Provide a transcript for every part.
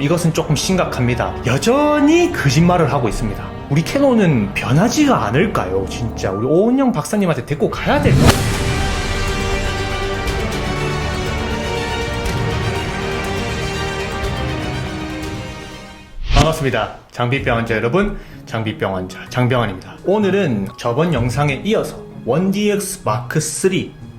이것은 조금 심각합니다. 여전히 거짓말을 하고 있습니다. 우리 캐논은 변하지가 않을까요? 진짜 우리 오은영 박사님한테 데리고 가야 될까? 반갑습니다. 장비병 환자 여러분, 장비병 환자 장병환입니다. 오늘은 저번 영상에 이어서 1DX 마크 3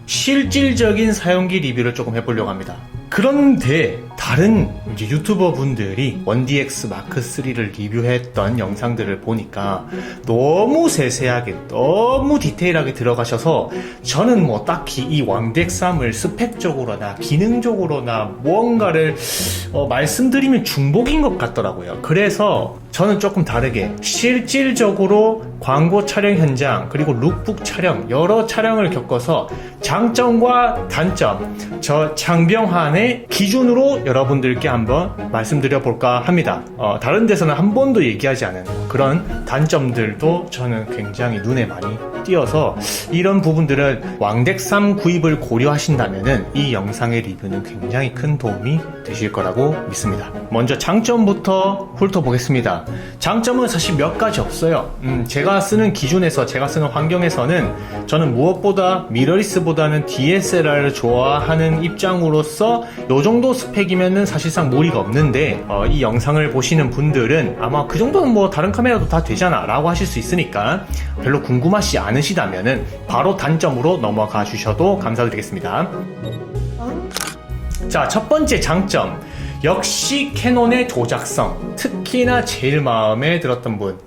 실질적인 사용기 리뷰를 조금 해보려고 합니다. 그런데 다른 이제 유튜버 분들이 1DX 마크 3를 리뷰했던 영상들을 보니까 너무 세세하게, 너무 디테일하게 들어가셔서 저는 뭐 딱히 이 왕덱3을 스펙적으로나 기능적으로나 무언가를 말씀드리면 중복인 것 같더라고요. 그래서 저는 조금 다르게 실질적으로 광고 촬영 현장 그리고 룩북 촬영 여러 촬영을 겪어서 장점과 단점 저 장병환의 기준으로 여러분들께 한번 말씀드려 볼까 합니다. 다른 데서는 한 번도 얘기하지 않은 그런 단점들도 저는 굉장히 눈에 많이 띄어서 이런 부분들은 왕덱3 구입을 고려하신다면은 이 영상의 리뷰는 굉장히 큰 도움이 되실 거라고 믿습니다. 먼저 장점부터 훑어보겠습니다. 장점은 사실 몇 가지 없어요. 제가 쓰는 기준에서 제가 쓰는 환경에서는 저는 무엇보다 미러리스보다는 DSLR을 좋아하는 입장으로서 요 정도 스펙이면은 사실상 무리가 없는데 이 영상을 보시는 분들은 아마 그 정도는 뭐 다른 카메라도 다 되잖아 라고 하실 수 있으니까 별로 궁금하시지 않으시다면은 바로 단점으로 넘어가 주셔도 감사드리겠습니다. 자, 첫 번째 장점 역시 캐논의 조작성, 특히나 제일 마음에 들었던 분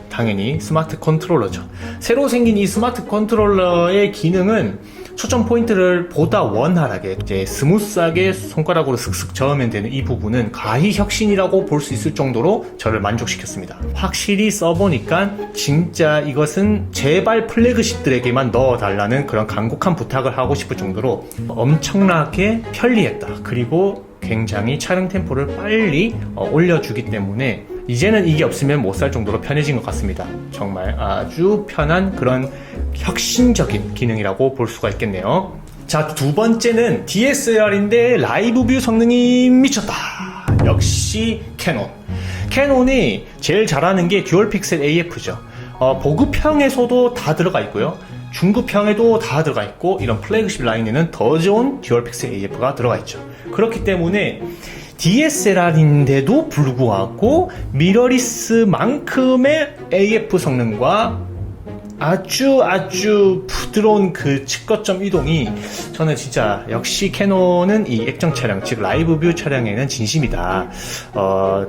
당연히 스마트 컨트롤러죠. 새로 생긴 이 스마트 컨트롤러의 기능은 초점 포인트를 보다 원활하게 이제 스무스하게 손가락으로 슥슥 저으면 되는 이 부분은 가히 혁신이라고 볼 수 있을 정도로 저를 만족시켰습니다. 확실히 써보니까 진짜 이것은 제발 플래그십들에게만 넣어달라는 그런 간곡한 부탁을 하고 싶을 정도로 엄청나게 편리했다. 그리고 굉장히 촬영 템포를 빨리 올려주기 때문에 이제는 이게 없으면 못 살 정도로 편해진 것 같습니다. 정말 아주 편한 그런 혁신적인 기능이라고 볼 수가 있겠네요. 자, 두 번째는 DSLR인데 라이브 뷰 성능이 미쳤다. 역시 캐논. 캐논이 제일 잘하는 게 듀얼 픽셀 AF죠. 보급형에서도 다 들어가 있고요. 중급형에도 다 들어가 있고 이런 플래그십 라인에는 더 좋은 듀얼 픽셀 AF가 들어가 있죠. 그렇기 때문에 DSLR인데도 불구하고 미러리스만큼의 AF 성능과 아주 부드러운 그 측거점 이동이 저는 진짜 역시 캐논은 이 액정 촬영 즉 라이브 뷰 촬영에는 진심이다.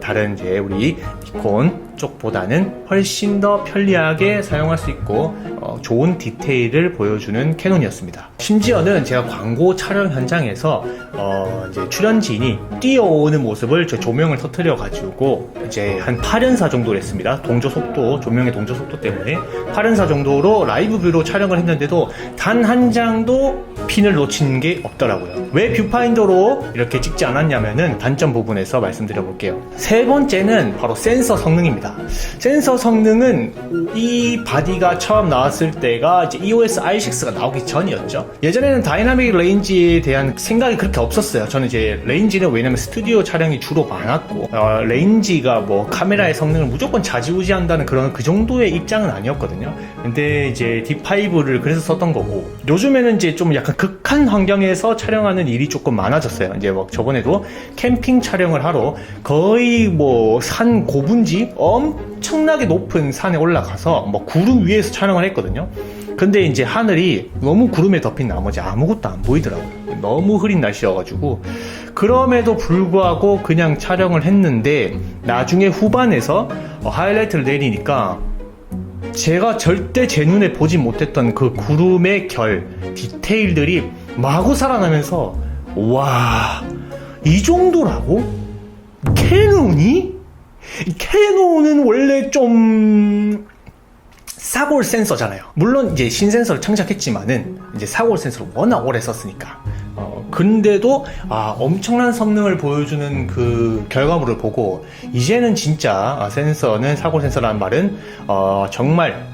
다른 이제 우리 니콘 쪽보다는 훨씬 더 편리하게 사용할 수 있고 좋은 디테일을 보여주는 캐논이었습니다. 심지어는 제가 광고 촬영 현장에서 이제 출연진이 뛰어오는 모습을 저 조명을 터뜨려 가지고 이제 한 8연사 정도를 했습니다. 동조 속도, 조명의 동조 속도 때문에 8연사 정도로 라이브 뷰로 촬영을 했는데도 단 한 장도 핀을 놓친 게 없더라고요. 왜 뷰파인더로 이렇게 찍지 않았냐면은 단점 부분에서 말씀드려 볼게요. 세 번째는 바로 센서 성능입니다. 센서 성능은 이 바디가 처음 나왔을 때가 이제 EOS i6가 나오기 전이었죠. 예전에는 다이나믹 레인지에 대한 생각이 그렇게 없었어요. 저는 이제 레인지는 왜냐면 스튜디오 촬영이 주로 많았고 레인지가 뭐 카메라의 성능을 무조건 좌지우지한다는 그런 그 정도의 입장은 아니었거든요. 근데 이제 D5를 그래서 썼던 거고 요즘에는 이제 좀 약간 극한 환경에서 촬영하는 일이 조금 많아졌어요. 이제 뭐 저번에도 캠핑 촬영을 하러 거의 뭐 산 고분지 엄청나게 높은 산에 올라가서 뭐 구름 위에서 촬영을 했거든요. 근데 이제 하늘이 너무 구름에 덮인 나머지 아무것도 안 보이더라고요. 너무 흐린 날씨여가지고 그럼에도 불구하고 그냥 촬영을 했는데 나중에 후반에서 하이라이트를 내리니까 제가 절대 제 눈에 보지 못했던 그 구름의 결, 디테일들이 마구 살아나면서 와, 이 정도라고? 캐논은 원래 좀 사골 센서잖아요. 물론 이제 신센서를 창작했지만은 이제 사골 센서를 워낙 오래 썼으니까 근데도 엄청난 성능을 보여주는 그 결과물을 보고 이제는 진짜 센서는 사골 센서라는 말은 정말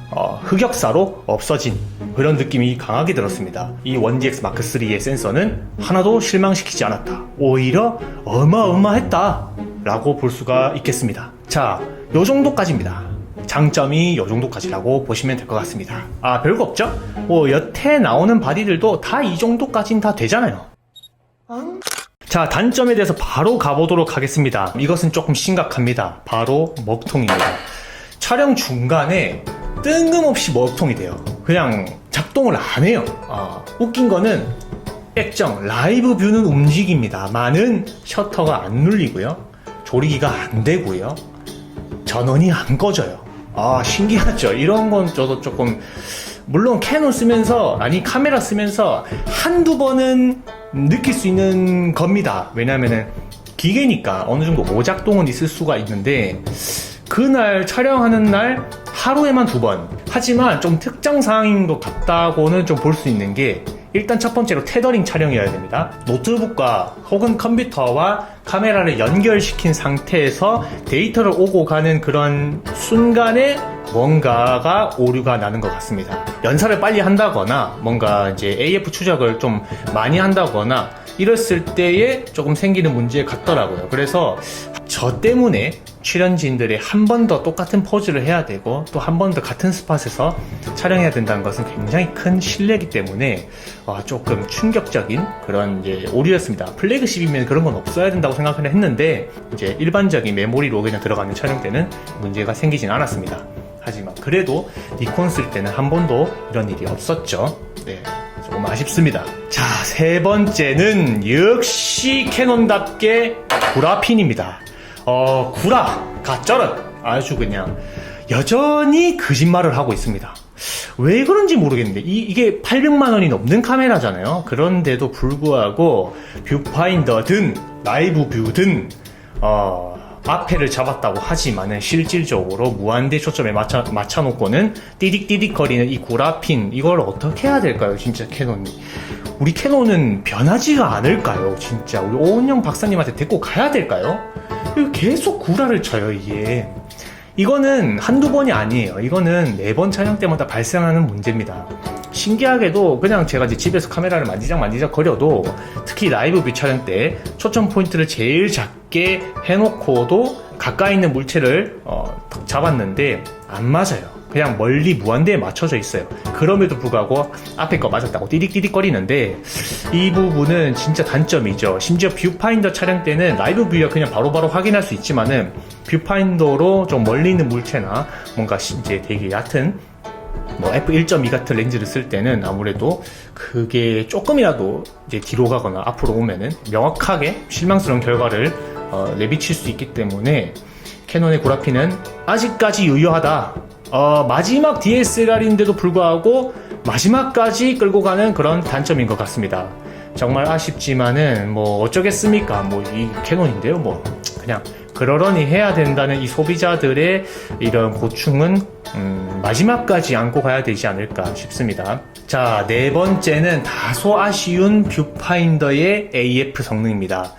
흑역사로 없어진 그런 느낌이 강하게 들었습니다. 이 1DX 마크3의 센서는 하나도 실망시키지 않았다. 오히려 어마어마했다. 라고 볼 수가 있겠습니다. 자, 요 정도까지입니다. 장점이 요 정도까지라고 보시면 될 것 같습니다. 아, 별거 없죠? 여태 나오는 바디들도 다 이 정도까지는 다 되잖아요. 자, 단점에 대해서 바로 가보도록 하겠습니다. 이것은 조금 심각합니다. 바로 먹통입니다. 촬영 중간에 뜬금없이 먹통이 돼요. 그냥 작동을 안 해요. 웃긴 거는 액정, 라이브 뷰는 움직입니다만은 셔터가 안 눌리고요. 조리기가 안 되고요. 전원이 안 꺼져요. 신기하죠? 이런 건 저도 조금, 물론 캐논 쓰면서, 카메라 쓰면서 한두 번은 느낄 수 있는 겁니다. 왜냐면은 기계니까 어느 정도 오작동은 있을 수가 있는데, 그날 촬영하는 날 하루에만 2번. 하지만 좀 특정 상황인 것 같다고는 좀 볼 수 있는 게, 일단 첫 번째로 테더링 촬영이어야 됩니다. 노트북과 혹은 컴퓨터와 카메라를 연결시킨 상태에서 데이터를 오고 가는 그런 순간에 뭔가가 오류가 나는 것 같습니다. 연사를 빨리 한다거나 뭔가 이제 AF 추적을 좀 많이 한다거나 이랬을 때에 조금 생기는 문제 같더라고요. 그래서 저 때문에 출연진들이 한 번 더 똑같은 포즈를 해야 되고 또 한 번 더 같은 스팟에서 촬영해야 된다는 것은 굉장히 큰 신뢰이기 때문에 조금 충격적인 그런 이제 오류였습니다. 플래그십이면 그런 건 없어야 된다고 생각을 했는데 이제 일반적인 메모리로 그냥 들어가는 촬영 때는 문제가 생기진 않았습니다. 하지만 그래도 니콘 쓸 때는 한 번도 이런 일이 없었죠. 네, 조금 아쉽습니다. 자, 세 번째는 역시 캐논답게 구라핀입니다. 구라가 쩔은 아주 그냥 여전히 거짓말을 하고 있습니다. 왜 그런지 모르겠는데 이게 800만 원이 넘는 카메라잖아요. 그런데도 불구하고 뷰파인더든 라이브 뷰든 앞에를 잡았다고 하지만은 실질적으로 무한대 초점에 맞춰놓고는 띠딕띠딕 거리는 이 구라핀, 이걸 어떻게 해야 될까요? 진짜 캐논이. 우리 캐논은 변하지가 않을까요? 진짜 우리 오은영 박사님한테 데리고 가야 될까요? 계속 구라를 쳐요, 이게. 이거는 한두 번이 아니에요. 이거는 4번 촬영 때마다 발생하는 문제입니다. 신기하게도 그냥 제가 이제 집에서 카메라를 만지작 거려도 특히 라이브 뷰 촬영 때 초점 포인트를 제일 작게 해놓고도 가까이 있는 물체를 잡았는데 안 맞아요. 그냥 멀리 무한대에 맞춰져 있어요. 그럼에도 불구하고 앞에 거 맞았다고 띠딕띠딕 거리는데 이 부분은 진짜 단점이죠. 심지어 뷰파인더 촬영 때는 라이브 뷰가 그냥 바로바로 확인할 수 있지만은 뷰파인더로 좀 멀리 있는 물체나 뭔가 이제 되게 얕은 f1.2 같은 렌즈를 쓸 때는 아무래도 그게 조금이라도 이제 뒤로 가거나 앞으로 오면은 명확하게 실망스러운 결과를 내비칠 수 있기 때문에 캐논의 구라핀은 아직까지 유효하다. 마지막 DSLR인데도 불구하고 마지막까지 끌고 가는 그런 단점인 것 같습니다. 정말 아쉽지만은 어쩌겠습니까? 이 캐논인데요. 그냥 그러려니 해야 된다는 이 소비자들의 이런 고충은 마지막까지 안고 가야 되지 않을까 싶습니다. 자, 네 번째는 다소 아쉬운 뷰파인더의 AF 성능입니다.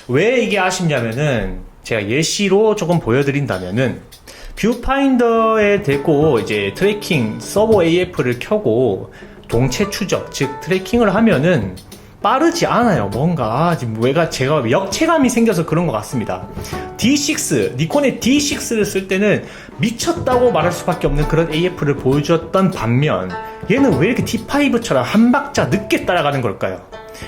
왜 이게 아쉽냐면은 제가 예시로 조금 보여드린다면은 뷰파인더에 대고 이제 트래킹 서버 AF를 켜고 동체 추적, 즉 트래킹을 하면은 빠르지 않아요. 뭔가 제가 역체감이 생겨서 그런 것 같습니다. D6, 니콘의 D6를 쓸 때는 미쳤다고 말할 수밖에 없는 그런 AF를 보여줬던 반면 얘는 왜 이렇게 D5처럼 한 박자 늦게 따라가는 걸까요?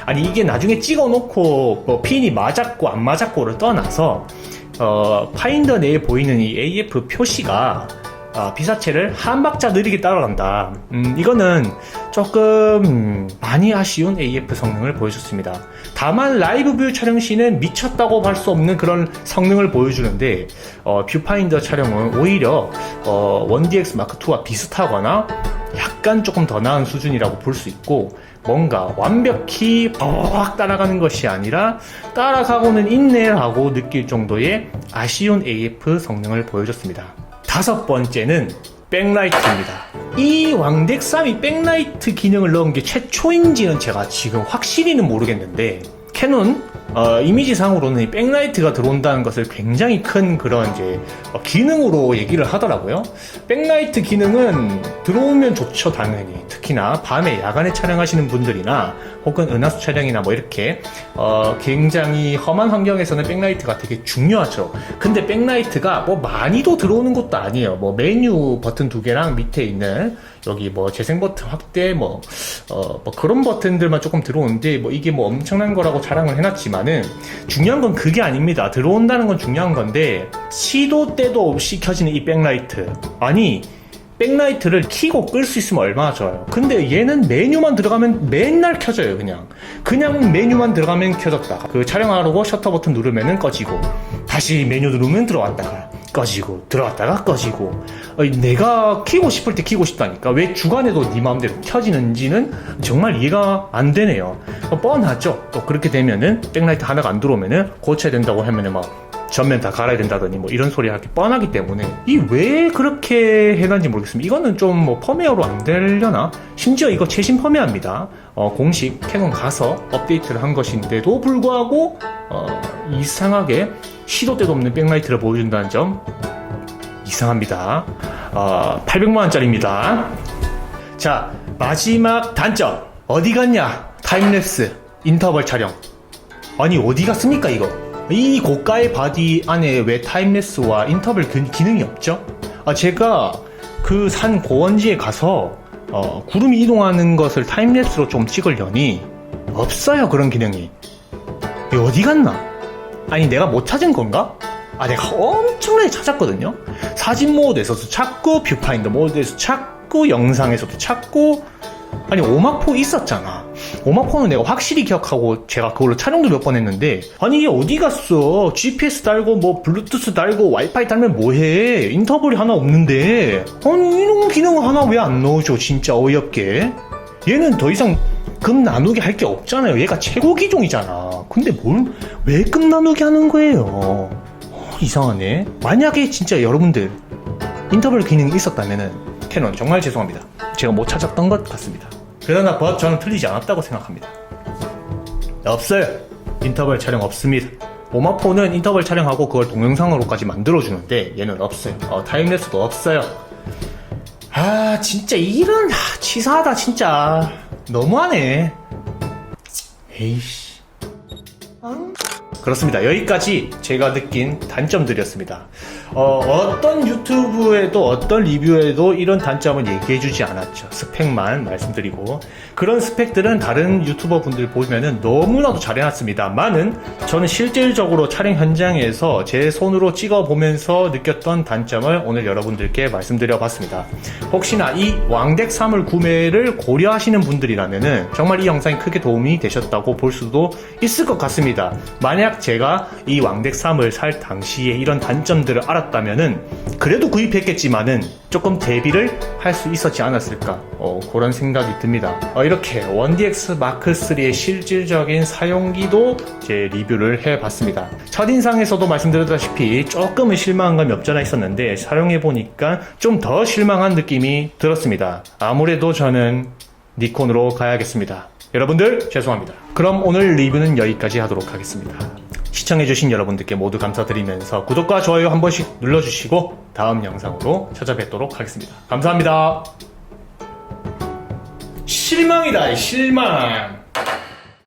아니 이게 나중에 찍어놓고 핀이 맞았고 안 맞았고를 떠나서 파인더 내에 보이는 이 AF 표시가 비사체를 한 박자 느리게 따라간다. 이거는 조금 많이 아쉬운 AF 성능을 보여줬습니다. 다만 라이브 뷰 촬영 시는 미쳤다고 할 수 없는 그런 성능을 보여주는데 뷰파인더 촬영은 오히려 1DX 마크2와 비슷하거나 약간 조금 더 나은 수준이라고 볼 수 있고 뭔가 완벽히 퍽 따라가는 것이 아니라 따라가고는 있네라고 느낄 정도의 아쉬운 AF 성능을 보여줬습니다. 다섯 번째는 백라이트입니다. 이 왕덱3이 백라이트 기능을 넣은 게 최초인지는 제가 지금 확실히는 모르겠는데 캐논 이미지상으로는 이 백라이트가 들어온다는 것을 굉장히 큰 그런 이제 기능으로 얘기를 하더라고요. 백라이트 기능은 들어오면 좋죠, 당연히. 특히나 밤에 야간에 촬영하시는 분들이나 혹은 은하수 촬영이나 뭐 이렇게 굉장히 험한 환경에서는 백라이트가 되게 중요하죠. 근데 백라이트가 뭐 많이도 들어오는 것도 아니에요. 뭐 메뉴 버튼 2개랑 밑에 있는 여기 뭐 재생 버튼 확대 뭐 그런 버튼들만 조금 들어오는데 뭐 이게 뭐 엄청난 거라고 자랑을 해놨지만은 중요한 건 그게 아닙니다. 들어온다는 건 중요한 건데 시도 때도 없이 켜지는 이 백라이트. 아니 백라이트를 켜고 끌 수 있으면 얼마나 좋아요. 근데 얘는 메뉴만 들어가면 맨날 켜져요. 그냥 메뉴만 들어가면 켜졌다. 그 촬영하려고 셔터 버튼 누르면은 꺼지고 다시 메뉴 누르면 들어왔다가 꺼지고 들어왔다가 꺼지고. 내가 켜고 싶을 때 켜고 싶다니까 왜 주간에도 네 마음대로 켜지는지는 정말 이해가 안 되네요. 뻔하죠. 또 그렇게 되면은 백라이트 하나가 안 들어오면은 고쳐야 된다고 하면은 막 전면 다 갈아야 된다더니 뭐 이런 소리 하기 뻔하기 때문에 이 왜 그렇게 해놨는지 모르겠습니다. 이거는 좀 뭐 펌웨어로 안 되려나? 심지어 이거 최신 펌웨어입니다. 공식 캐논 가서 업데이트를 한 것인데도 불구하고 이상하게 시도 때도 없는 백라이트를 보여준다는 점 이상합니다. 800만원짜리입니다. 자, 마지막 단점 어디 갔냐? 타임랩스 인터벌 촬영. 아니 어디 갔습니까 이거? 이 고가의 바디 안에 왜 타임랩스와 인터벌 기능이 없죠? 제가 그 산 고원지에 가서 구름이 이동하는 것을 타임랩스로 좀 찍으려니 없어요. 그런 기능이. 어디 갔나? 아니 내가 못 찾은 건가? 내가 엄청나게 찾았거든요. 사진 모드에서도 찾고 뷰파인더 모드에서 찾고 영상에서도 찾고. 아니 오마포 있었잖아. 오마포는 내가 확실히 기억하고 제가 그걸로 촬영도 몇 번 했는데 아니 이게 어디 갔어? GPS 달고 뭐 블루투스 달고 와이파이 달면 뭐해? 인터벌이 하나 없는데 아니 이런 기능 하나 왜 안 넣어줘? 진짜 어이없게. 얘는 더 이상 급 나누기 할 게 없잖아요. 얘가 최고 기종이잖아. 근데 왜 급 나누기 하는 거예요? 이상하네. 만약에 진짜 여러분들 인터벌 기능이 있었다면은 캐논 정말 죄송합니다. 제가 못 찾았던 것 같습니다. 그러나 저는 틀리지 않았다고 생각합니다. 없어요. 인터벌 촬영 없습니다. 오마포는 인터벌 촬영하고 그걸 동영상으로까지 만들어주는데 얘는 없어요. 타임랩스도 없어요. 진짜 이런 치사하다 진짜. 너무하네. 에이씨. 그렇습니다. 여기까지 제가 느낀 단점들이었습니다. 어떤 유튜브에도 어떤 리뷰에도 이런 단점은 얘기해주지 않았죠. 스펙만 말씀드리고 그런 스펙들은 다른 유튜버 분들 보면은 너무나도 잘해놨습니다만은 저는 실질적으로 촬영 현장에서 제 손으로 찍어보면서 느꼈던 단점을 오늘 여러분들께 말씀드려봤습니다. 혹시나 이 왕덱 3을 구매를 고려하시는 분들이라면은 정말 이 영상이 크게 도움이 되셨다고 볼 수도 있을 것 같습니다. 만약 제가 이 왕덱 3을 살 당시에 이런 단점들을 알았다면은 그래도 구입했겠지만은 조금 대비를 할 수 있었지 않았을까 그런 생각이 듭니다. 이렇게 1DX 마크3의 실질적인 사용기도 제 리뷰를 해봤습니다. 첫인상에서도 말씀드렸다시피 조금은 실망한 감이 없잖아 있었는데 사용해보니까 좀 더 실망한 느낌이 들었습니다. 아무래도 저는 니콘으로 가야겠습니다. 여러분들 죄송합니다. 그럼 오늘 리뷰는 여기까지 하도록 하겠습니다. 시청해주신 여러분들께 모두 감사드리면서 구독과 좋아요 한 번씩 눌러주시고 다음 영상으로 찾아뵙도록 하겠습니다. 감사합니다. 실망이다, 실망.